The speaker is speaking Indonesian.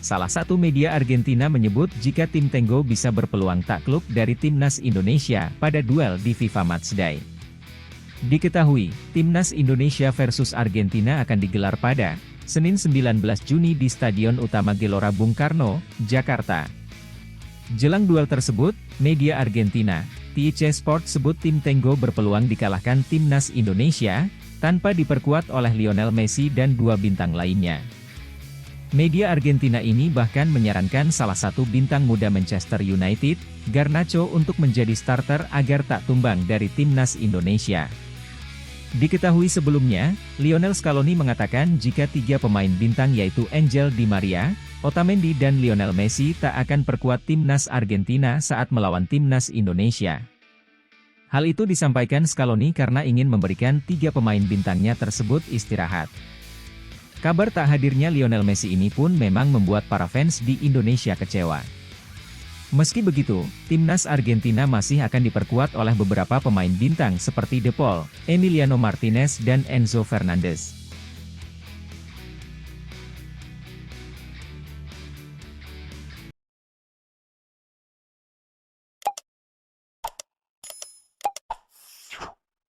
Salah satu media Argentina menyebut jika tim Tengo bisa berpeluang takluk dari timnas Indonesia pada duel di FIFA Matchday. Diketahui, timnas Indonesia versus Argentina akan digelar pada Senin 19 Juni di Stadion Utama Gelora Bung Karno, Jakarta. Jelang duel tersebut, media Argentina, TIC Sport sebut tim Tengo berpeluang dikalahkan timnas Indonesia, tanpa diperkuat oleh Lionel Messi dan dua bintang lainnya. Media Argentina ini bahkan menyarankan salah satu bintang muda Manchester United, Garnacho untuk menjadi starter agar tak tumbang dari timnas Indonesia. Diketahui sebelumnya, Lionel Scaloni mengatakan jika tiga pemain bintang yaitu Angel Di Maria, Otamendi dan Lionel Messi tak akan perkuat timnas Argentina saat melawan timnas Indonesia. Hal itu disampaikan Scaloni karena ingin memberikan tiga pemain bintangnya tersebut istirahat. Kabar tak hadirnya Lionel Messi ini pun memang membuat para fans di Indonesia kecewa. Meski begitu, timnas Argentina masih akan diperkuat oleh beberapa pemain bintang seperti De Paul, Emiliano Martinez dan Enzo Fernandez.